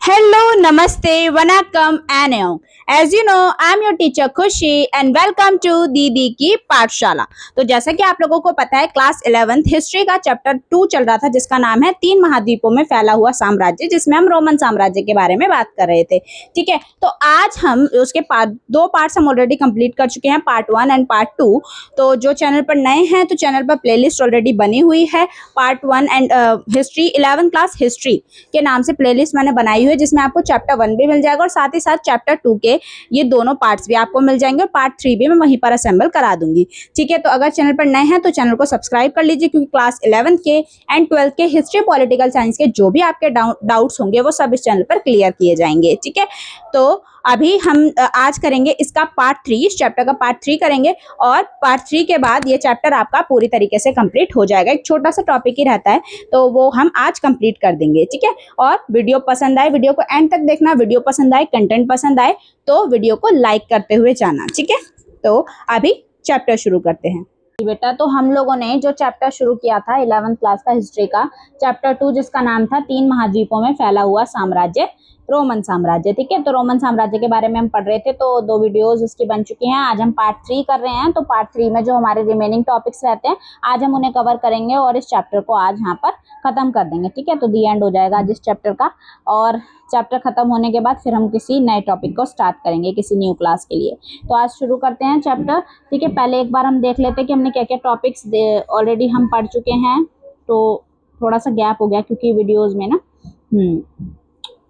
Hello, Namaste, Vanakkam, and as you know, I'm your teacher Khushi and welcome to दीदी की पाठशाला। तो जैसा कि आप लोगों को पता है क्लास 11th हिस्ट्री का चैप्टर 2 चल रहा था जिसका नाम है 3 महाद्वीपों में फैला हुआ साम्राज्य, जिसमें हम रोमन साम्राज्य के बारे में बात कर रहे थे। ठीक है, तो आज हम उसके दो पार्ट्स हम ऑलरेडी कंप्लीट कर चुके हैं, पार्ट 1 एंड पार्ट 2। तो जो चैनल पर नए हैं तो चैनल पर प्लेलिस्ट ऑलरेडी बनी हुई है, part 1 and history 11th class history के नाम से प्लेलिस्ट मैंने बनाई हुई है, जिसमें आपको चैप्टर 1 भी मिल जाएगा और साथ ही साथ चैप्टर 2 के ये दोनों पार्ट्स भी आपको मिल जाएंगे और पार्ट 3 भी मैं वहीं पर असेंबल करा दूंगी। ठीक है, तो अगर चैनल पर नए हैं तो चैनल को सब्सक्राइब कर लीजिए, क्योंकि क्लास 11th के एंड 12th के हिस्ट्री पॉलिटिकल साइंस के जो भी आपके डाउट्स होंगे वो सब इस चैनल पर क्लियर किए जाएंगे। ठीक है, तो अभी हम आज करेंगे इसका पार्ट 3, इस चैप्टर का पार्ट 3 करेंगे और पार्ट 3 के बाद ये चैप्टर आपका पूरी तरीके से कंप्लीट हो जाएगा। एक छोटा सा टॉपिक ही रहता है तो वो हम आज कंप्लीट कर देंगे। ठीक है, और वीडियो पसंद आए वीडियो को एंड तक देखना, वीडियो पसंद आए कंटेंट पसंद आए तो वीडियो को लाइक करते हुए जाना। ठीक है, तो अभी चैप्टर शुरू करते हैं बेटा। तो हम लोगों ने जो चैप्टर शुरू किया था 11th क्लास का हिस्ट्री का चैप्टर 2, जिसका नाम था 3 महाद्वीपों में फैला हुआ साम्राज्य, रोमन साम्राज्य। ठीक है, तो रोमन साम्राज्य के बारे में हम पढ़ रहे थे, तो 2 वीडियोस उसकी बन चुकी हैं। आज हम पार्ट 3 कर रहे हैं, तो पार्ट 3 में जो हमारे रिमेनिंग टॉपिक्स रहते हैं आज हम उन्हें कवर करेंगे और इस चैप्टर को आज यहाँ पर खत्म कर देंगे। ठीक है, तो दी एंड हो जाएगा आज इस चैप्टर का, और चैप्टर खत्म होने के बाद फिर हम किसी नए टॉपिक को स्टार्ट करेंगे किसी न्यू क्लास के लिए। तो आज शुरू करते हैं चैप्टर। ठीक है, पहले एक बार हम देख लेते हैं कि हमने क्या क्या टॉपिक्स ऑलरेडी हम पढ़ चुके हैं। तो थोड़ा सा गैप हो गया क्योंकि वीडियोज में ना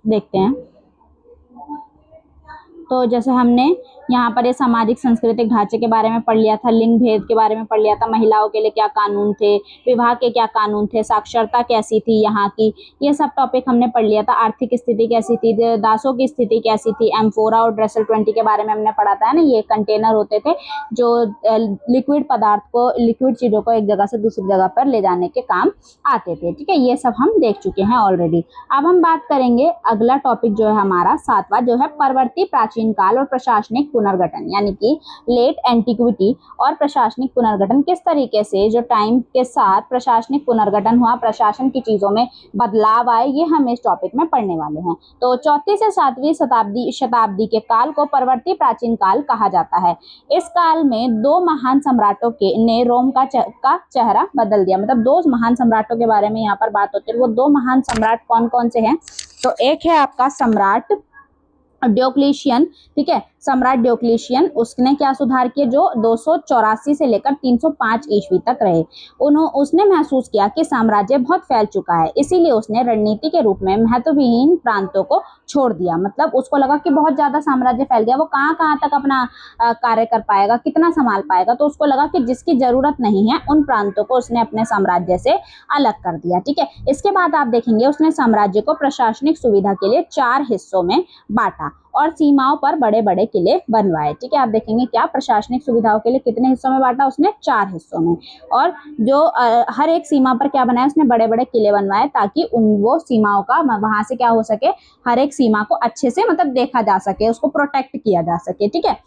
देखते हैं। तो जैसे हमने यहाँ पर ये सामाजिक सांस्कृतिक ढांचे के बारे में पढ़ लिया था, लिंग भेद के बारे में पढ़ लिया था, महिलाओं के लिए क्या कानून थे, विवाह के क्या कानून थे, साक्षरता कैसी थी यहाँ की, ये सब टॉपिक हमने पढ़ लिया था। आर्थिक स्थिति कैसी थी, दासों की स्थिति कैसी थी, एम्फोरा और ड्रेसल 20 के बारे में हमने पढ़ा था ना। ये कंटेनर होते थे जो लिक्विड पदार्थ को, लिक्विड चीज़ों को एक जगह से दूसरी जगह पर ले जाने के काम आते थे। ठीक है, ये सब हम देख चुके हैं ऑलरेडी। अब हम बात करेंगे अगला टॉपिक जो है हमारा 7वां, जो है परवर्ती प्राचीन काल और प्रशासनिक पुनर्गठन, यानी कि लेट एंटिक्विटी और प्रशासनिक पुनर्गठन। किस तरीके से जो टाइम के साथ प्रशासनिक पुनर्गठन हुआ, प्रशासन की चीजों में बदलाव आए, ये हम इस टॉपिक में पढ़ने वाले हैं। तो 4वीं से 7वीं शताब्दी के काल को परवर्ती प्राचीन काल कहा जाता है। इस काल में 2 महान सम्राटों ने रोम का चेहरा बदल दिया। मतलब 2 महान सम्राटों के बारे में यहाँ पर बात होती है। वो 2 महान सम्राट कौन कौन से हैं? तो एक है आपका सम्राट डियोक्लेशियन। ठीक है, सम्राट डियोक्लेशियन, उसने क्या सुधार किए? जो 284 से लेकर 305 ईस्वी तक रहे, उसने महसूस किया कि साम्राज्य बहुत फैल चुका है, इसीलिए उसने रणनीति के रूप में महत्वहीन प्रांतों को छोड़ दिया। मतलब उसको लगा कि बहुत ज्यादा साम्राज्य फैल गया, वो कहाँ कहाँ तक अपना कार्य कर पाएगा, कितना संभाल पाएगा। तो उसको लगा कि जिसकी जरूरत नहीं है उन प्रांतों को उसने अपने साम्राज्य से अलग कर दिया। ठीक है, इसके बाद आप देखेंगे उसने साम्राज्य को प्रशासनिक सुविधा के लिए 4 हिस्सों में बांटा और सीमाओं पर बड़े बड़े किले बनवाए। ठीक है, आप देखेंगे क्या प्रशासनिक सुविधाओं के लिए कितने हिस्सों में बांटा उसने? 4 हिस्सों में। और जो हर एक सीमा पर क्या बनाया उसने? बड़े बड़े किले बनवाए, ताकि वो सीमाओं का वहां से क्या हो सके, हर एक सीमा को अच्छे से मतलब देखा जा सके, उसको प्रोटेक्ट किया जा सके। ठीक है,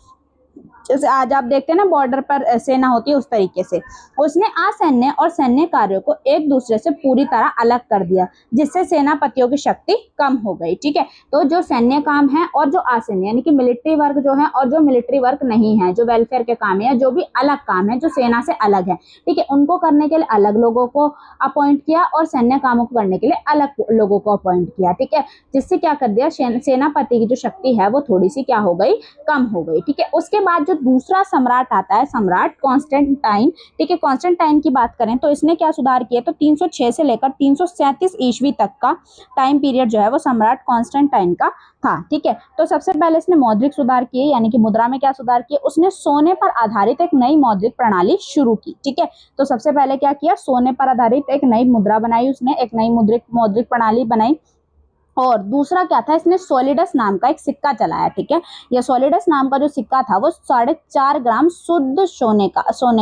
जैसे आज आप देखते हैं ना बॉर्डर पर सेना होती है, उस तरीके से उसने असैन्य और सैन्य कार्यों को एक दूसरे से पूरी तरह अलग कर दिया, जिससे सेनापतियों की शक्ति कम हो गई। ठीक है, तो जो सैन्य काम है और जो असैन्य यानी कि मिलिट्री वर्क जो है और जो मिलिट्री वर्क नहीं है, जो वेलफेयर के काम है, जो भी अलग काम है, जो सेना से अलग है, ठीक है, उनको करने के लिए अलग लोगों को अपॉइंट किया और सैन्य कामों को करने के लिए अलग लोगों को अपॉइंट किया। ठीक है, जिससे क्या कर दिया, सेनापति की जो शक्ति है वो थोड़ी सी क्या हो गई, कम हो गई। ठीक है, उसके बाद दूसरा सम्राट आता है, सम्राट कॉन्स्टेंटाइन। ठीक है, कॉन्स्टेंटाइन की बात करें तो इसने क्या सुधार किया? तो 306 से लेकर 337 ईस्वी तक का टाइम पीरियड जो है वो सम्राट कॉन्स्टेंटाइन का था। ठीक है, तो सबसे पहले इसने मौद्रिक सुधार किए, यानी कि मुद्रा में क्या सुधार किए? उसने सोने पर आधारित एक नई मौद्रिक प्रणाली शुरू की। ठीक है, तो सबसे पहले क्या किया? सोने पर आधारित एक नई मुद्रा बनाई, उसने एक नई मौद्रिक प्रणाली बनाई। और दूसरा क्या था? इसने सॉलिडस नाम का एक सिक्का चलाया। ठीक है, यह सॉलिडस नाम का जो सिक्का था वो 4.5 ग्राम शुद्ध सोने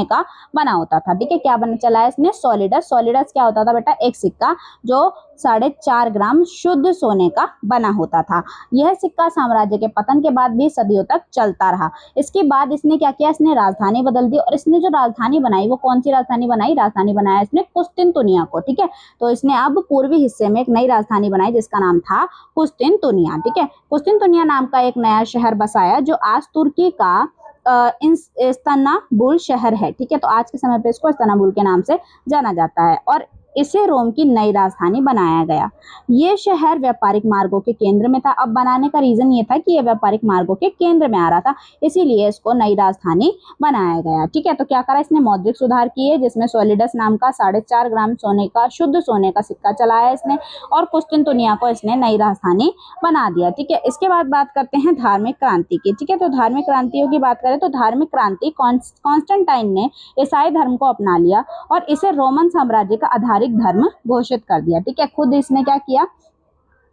का बना होता था। ठीक है, क्या चलाया इसने? सॉलिडस। सॉलिडस क्या होता था बेटा? एक सिक्का जो 4.5 ग्राम शुद्ध सोने का बना होता था। यह सिक्का साम्राज्य के पतन के बाद भी सदियों तक चलता रहा। इसके बाद इसने क्या किया? इसने राजधानी बदल दी, और इसने जो राजधानी बनाई वो कौन सी राजधानी बनाई? राजधानी बनाया इसने कुस्तुनतुनिया को। ठीक है, तो इसने अब पूर्वी हिस्से में एक नई राजधानी बनाई जिसका नाम था कुस्तिनतुनिया। ठीक है, कुस्तिनतुनिया नाम का एक नया शहर बसाया जो आज तुर्की का इस्तांबुल शहर है। ठीक है, तो आज के समय पे इसको इस्तांबुल के नाम से जाना जाता है और इसे रोम की नई राजधानी बनाया गया। ये शहर व्यापारिक मार्गों के केंद्र में था। अब बनाने का रीजन ये था कि ये व्यापारिक मार्गों के केंद्र में आ रहा था, इसीलिए इसको नई राजधानी बनाया गया। ठीक है, तो क्या करा इसने, मौद्रिक सुधार किए, जिसमें सोलिडस नाम का 4.5 ग्राम सोने का, शुद्ध सोने का सिक्का चलाया इसने और कुस्तिनतुनिया को इसने नई राजधानी बना दिया। ठीक है, इसके बाद बात करते हैं धार्मिक क्रांति की। ठीक है, तो धार्मिक क्रांतियों की बात करें तो धार्मिक क्रांति कॉन्स्टेंटाइन ने ईसाई धर्म को अपना लिया और इसे रोमन साम्राज्य का आधारिक धर्म घोषित कर दिया। ठीक है, खुद इसने क्या किया,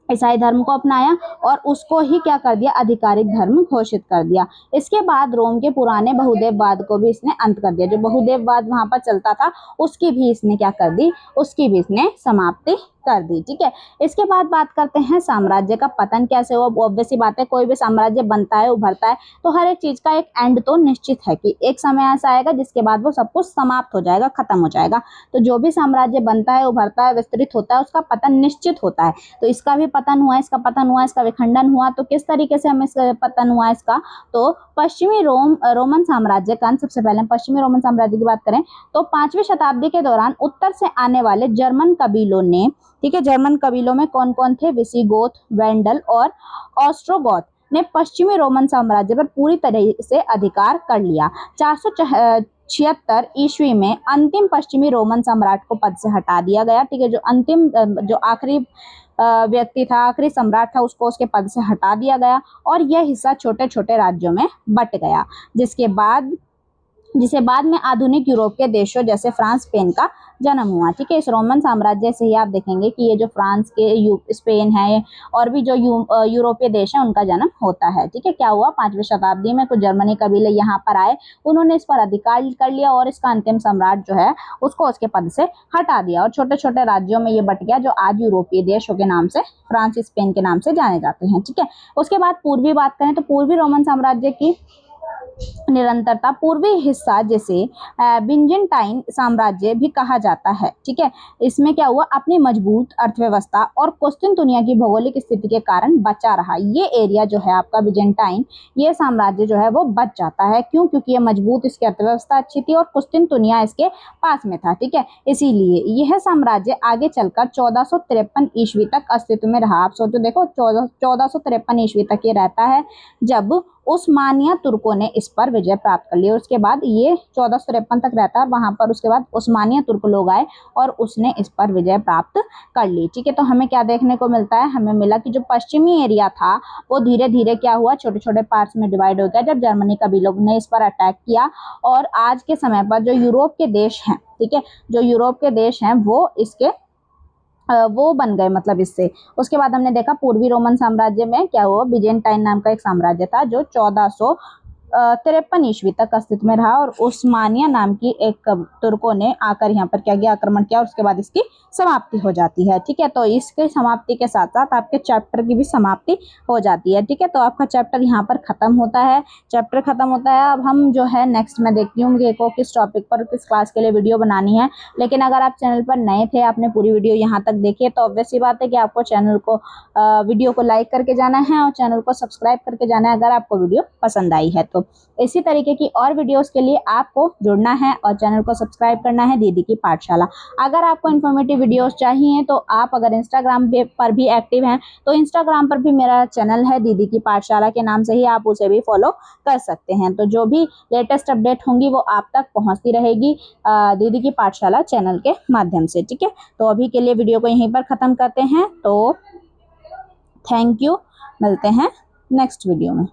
ईसाई धर्म को अपनाया और उसको ही क्या कर दिया, आधिकारिक धर्म घोषित कर दिया। इसके बाद रोम के पुराने बहुदेववाद को भी इसने अंत कर दिया। जो बहुदेववाद वहां पर चलता था उसकी भी इसने क्या कर दी, उसकी भी इसने समाप्ति कर दी। ठीक है, इसके बाद बात करते हैं साम्राज्य का पतन कैसे हुआ। ऑब्वियस सी बात है, कोई भी साम्राज्य बनता है, उभरता है, तो हर एक चीज का एक एंड तो निश्चित है कि एक समय ऐसा आएगा जिसके बाद वो सब कुछ समाप्त हो जाएगा, खत्म हो जाएगा। तो जो भी साम्राज्य बनता है, उभरता है, विस्तृत होता है, उसका पतन निश्चित होता है। तो इसका भी पतन हुआ, इसका पतन हुआ, इसका विखंडन हुआ। तो किस तरीके से हमें इसका पतन हुआ इसका, तो पश्चिमी रोमन साम्राज्य का, सबसे पहले पश्चिमी रोमन साम्राज्य की बात करें तो 5वीं शताब्दी के दौरान उत्तर से आने वाले जर्मन कबीलों ने, ठीक है, जर्मन कबीलों में कौन कौन थे, विसिगोथ, वेंडल और ऑस्ट्रोगोथ ने पश्चिमी रोमन साम्राज्य पर पूरी तरह से अधिकार कर लिया। 476 ईस्वी में अंतिम पश्चिमी रोमन सम्राट को पद से हटा दिया गया। ठीक है, जो अंतिम, जो आखिरी व्यक्ति था, आखिरी सम्राट था, उसको उसके पद से हटा दिया गया और यह हिस्सा छोटे छोटे राज्यों में बट गया, जिसे बाद में आधुनिक यूरोप के देशों जैसे फ्रांस, स्पेन का जन्म हुआ। ठीक है, इस रोमन साम्राज्य से ही आप देखेंगे कि ये जो फ्रांस के, स्पेन है और भी जो यूरोपीय देश हैं उनका जन्म होता है। ठीक है, क्या हुआ, 5वीं शताब्दी में कुछ जर्मनी कबीले यहाँ पर आए, उन्होंने इस पर अधिकार कर लिया और इसका अंतिम सम्राट जो है उसको उसके पद से हटा दिया और छोटे छोटे राज्यों में ये बट गया, जो आज यूरोपीय देशों के नाम से, फ्रांस, स्पेन के नाम से जाने जाते हैं। ठीक है, उसके बाद पूर्वी बात करें तो पूर्वी रोमन साम्राज्य की निरंतरता, पूर्वी हिस्सा जिसे बिजेंटाइन साम्राज्य भी कहा जाता है। ठीक है, इसमें क्या हुआ, अपनी मजबूत अर्थव्यवस्था और कुस्तिनतुनिया की भौगोलिक स्थिति के कारण बचा रहा। ये एरिया जो है आपका बिजेंटाइन, ये साम्राज्य जो है वो बच जाता है। क्यों, क्योंकि ये मजबूत, इसकी अर्थव्यवस्था अच्छी थी और कुस्तिनतुनिया इसके पास में था। ठीक है, इसीलिए यह साम्राज्य आगे चलकर 1453 ईस्वी तक अस्तित्व में रहा। आप सोचो, देखो 1453 ईस्वी तक ये रहता है, जब उस्मानिया तुर्कों ने इस पर विजय प्राप्त कर ली। उसके बाद ये 1453 तक रहता है, वहां पर उसके बाद उस्मानिया तुर्क लोग आए और उसने इस पर विजय प्राप्त कर ली। ठीक है, तो हमें क्या देखने को मिलता है, हमें मिला कि जो पश्चिमी एरिया था वो धीरे धीरे क्या हुआ, छोटे छोटे पार्ट्स में डिवाइड हो गया जब जर्मनी कबीलों ने इस पर अटैक किया। और आज के समय पर जो यूरोप के देश हैं, ठीक है, जो यूरोप के देश हैं वो बन गए, मतलब इससे। उसके बाद हमने देखा पूर्वी रोमन साम्राज्य में क्या हुआ, बिजेंटाइन नाम का एक साम्राज्य था जो 1453 ईस्वी तक अस्तित्व में रहा और उस्मानिया नाम की एक तुर्कों ने आकर यहाँ पर क्या किया, आक्रमण किया और उसके बाद इसकी समाप्ति हो जाती है। ठीक है, तो इसके समाप्ति के साथ साथ आपके चैप्टर की भी समाप्ति हो जाती है। ठीक है, तो आपका चैप्टर यहाँ पर खत्म होता है, चैप्टर खत्म होता है। अब हम जो है नेक्स्ट में देखती हूँ कि किस टॉपिक पर, किस क्लास के लिए वीडियो बनानी है। लेकिन अगर आप चैनल पर नए थे, आपने पूरी वीडियो यहाँ तक देखी है, तो ऑब्वियस सी बात है कि आपको चैनल को, वीडियो को लाइक करके जाना है और चैनल को सब्सक्राइब करके जाना है अगर आपको वीडियो पसंद आई है। तो इसी तरीके की और वीडियोस के लिए आपको जुड़ना है और चैनल को सब्सक्राइब करना है, दीदी की पाठशाला। अगर आपको इन्फॉर्मेटिव वीडियोस चाहिए तो आप अगर इंस्टाग्राम पर भी एक्टिव हैं तो इंस्टाग्राम पर भी मेरा चैनल है दीदी की पाठशाला के नाम से ही, आप उसे भी फॉलो कर सकते हैं। तो जो भी लेटेस्ट अपडेट होंगी वो आप तक पहुंचती रहेगी दीदी की पाठशाला चैनल के माध्यम से। ठीक है, तो अभी के लिए वीडियो को यहीं पर ख़त्म करते हैं। तो थैंक यू, मिलते हैं नेक्स्ट वीडियो में।